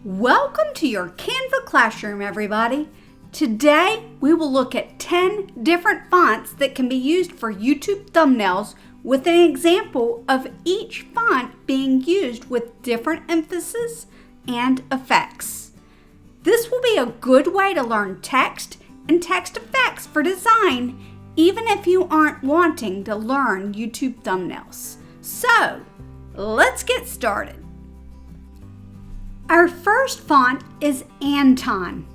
Welcome to your Canva classroom, everybody. Today, we will look at 10 different fonts that can be used for YouTube thumbnails with an example of each font being used with different emphasis and effects. This will be a good way to learn text and text effects for design, even if you aren't wanting to learn YouTube thumbnails. So, let's get started. Our first font is Anton.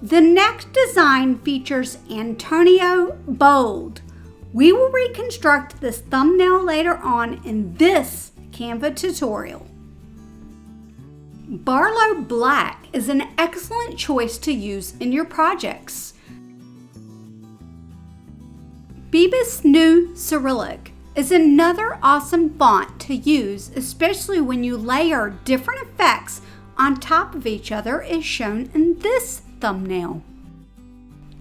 The next design features Antonio Bold. We will reconstruct this thumbnail later on in this Canva tutorial. Barlow Black is an excellent choice to use in your projects. Bebas New Cryillic is another awesome font to use, especially when you layer different effects on top of each other as shown in this thumbnail.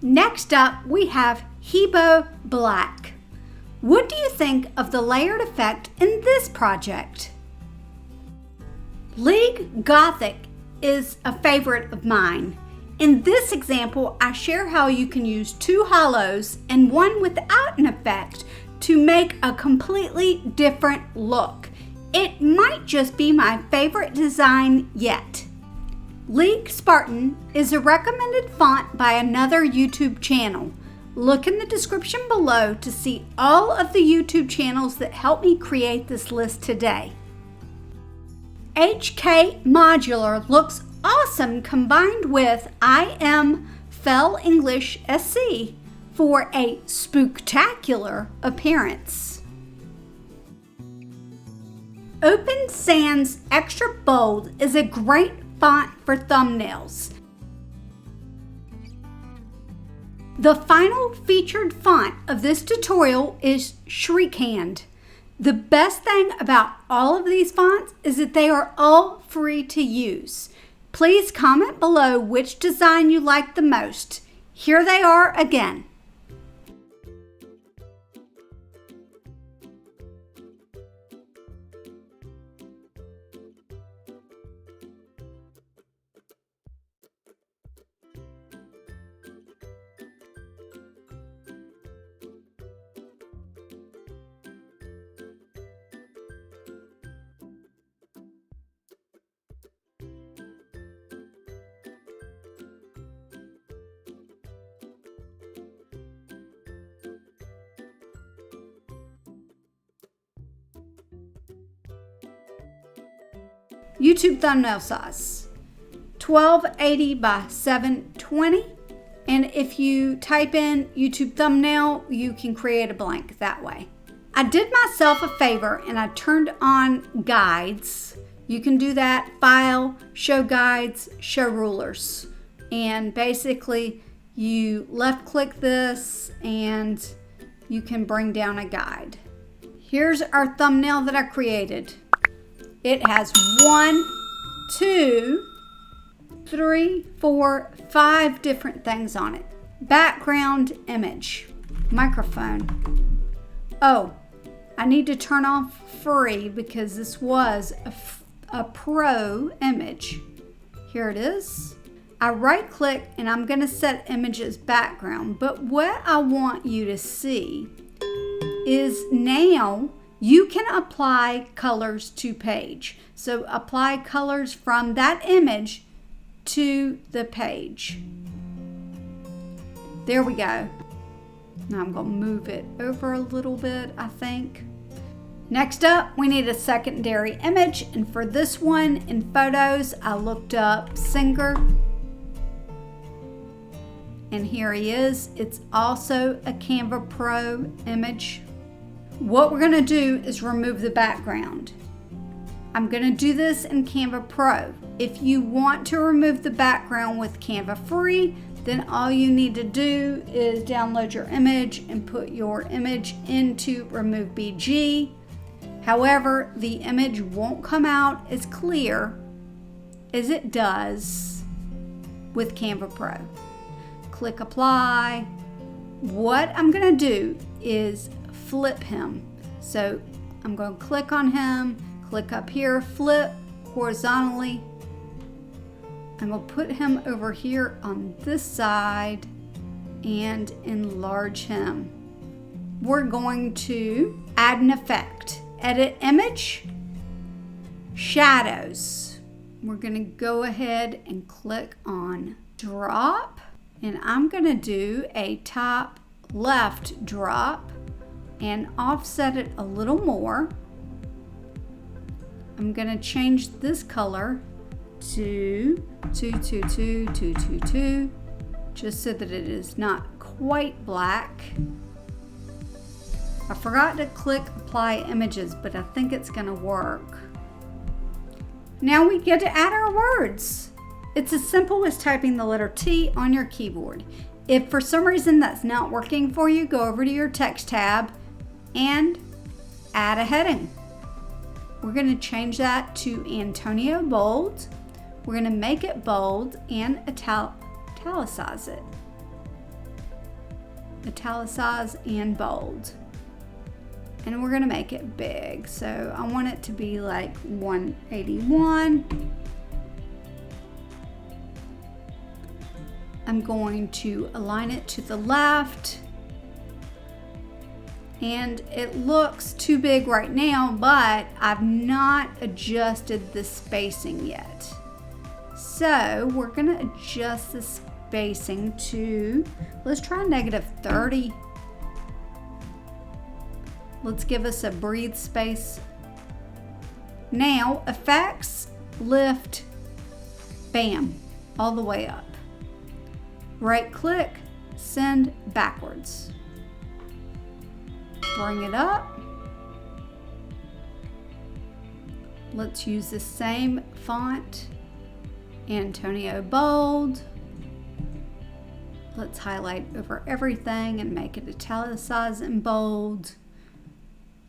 Next up, we have Heebo Black. What do you think of the layered effect in this project? League Gothic is a favorite of mine. In this example, I share how you can use two hollows and one without an effect to make a completely different look. It might just be my favorite design yet. League Spartan is a recommended font by another YouTube channel. Look in the description below to see all of the YouTube channels that helped me create this list today. HK Modular looks awesome combined with I Am Fell English SC for a spooktacular appearance. Open Sans Extra Bold is a great font for thumbnails. The final featured font of this tutorial is Shrikhand. The best thing about all of these fonts is that they are all free to use. Please comment below which design you like the most. Here they are again. YouTube thumbnail size 1280 by 720, and if you type in YouTube thumbnail you can create a blank that way. I did myself a favor and I turned on guides. You can do that, file, show guides, show rulers, and basically you left click this and you can bring down a guide. Here's our thumbnail that I created. It has 1, 2, 3, 4, 5 different things on it. Background image, microphone. Oh, I need to turn off free because this was a pro image. Here it is. I right click and I'm going to set image as background. But what I want you to see is now you can apply colors to page. So apply colors from that image to the page. There we go. Now I'm going to move it over a little bit, I think. Next up, we need a secondary image. And for this one in photos, I looked up singer. And here he is. It's also a Canva Pro image. What we're going to do is remove the background. I'm going to do this in Canva Pro. If you want to remove the background with Canva Free, then all you need to do is download your image and put your image into Remove BG. However, the image won't come out as clear as it does with Canva Pro. Click Apply. What I'm going to do is flip him. So I'm going to click on him, click up here, flip horizontally. I'm going to put him over here on this side and enlarge him. We're going to add an effect. Edit image, shadows. We're going to go ahead and click on drop, and I'm going to do a top left drop and offset it a little more. I'm going to change this color to 222, just so that it is not quite black. I forgot to click apply images, but I think it's going to work. Now we get to add our words. It's as simple as typing the letter T on your keyboard. If for some reason that's not working for you, go over to your text tab and add a heading. We're going to change that to Antonio Bold. We're going to make it bold and italicize it. Italicize and bold. And we're going to make it big. So I want it to be like 181. I'm going to align it to the left. And it looks too big right now, but I've not adjusted the spacing yet. So we're going to adjust the spacing to, let's try -30. Let's give us a breathe space. Now, effects, lift, bam, all the way up. Right click, send backwards. Bring it up. Let's use the same font, Antonio Bold. Let's highlight over everything and make it italicized and bold.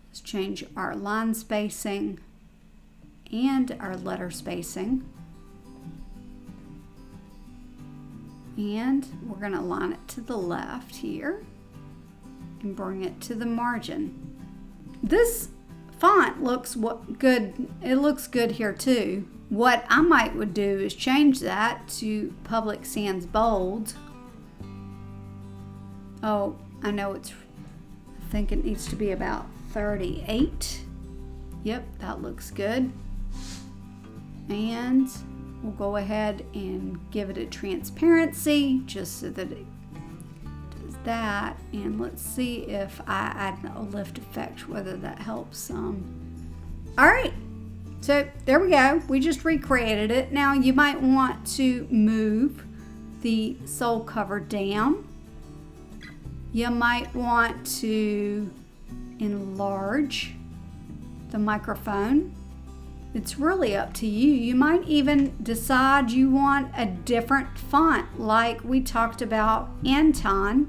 Let's change our line spacing and our letter spacing. And we're going to align it to the left here and bring it to the margin. This font looks good. It looks good here too. What I would do is change that to Public Sans Bold. Oh, I know I think it needs to be about 38. Yep, that looks good. And we'll go ahead and give it a transparency just so that it does that. And let's see if I add a lift effect, whether that helps some. All right, so there we go. We just recreated it. Now you might want to move the sole cover down. You might want to enlarge the microphone. It's really up to you. You might even decide you want a different font like we talked about Anton.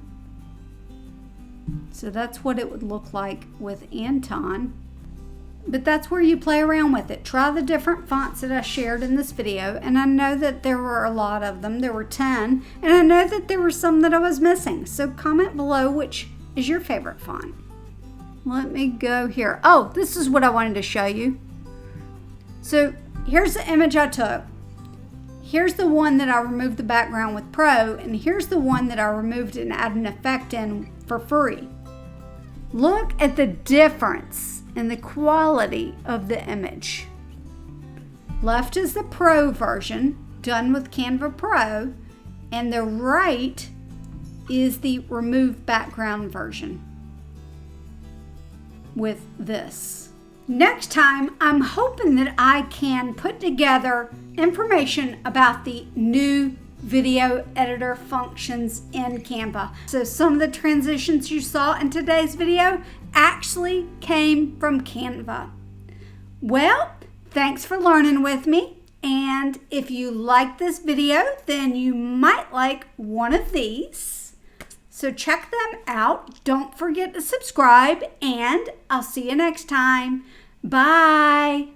So that's what it would look like with Anton. But that's where you play around with it. Try the different fonts that I shared in this video. And I know that there were a lot of them. There were 10. And I know that there were some that I was missing. So comment below which is your favorite font. Let me go here. Oh, this is what I wanted to show you. So here's the image I took. Here's the one that I removed the background with Pro. And here's the one that I removed and added an effect in for free. Look at the difference and the quality of the image. Left is the Pro version done with Canva Pro, and the right is the remove background version with this. Next time, I'm hoping that I can put together information about the new video editor functions in Canva. So some of the transitions you saw in today's video actually came from Canva. Well, thanks for learning with me. And if you like this video, then you might like one of these. So check them out. Don't forget to subscribe, and I'll see you next time. Bye.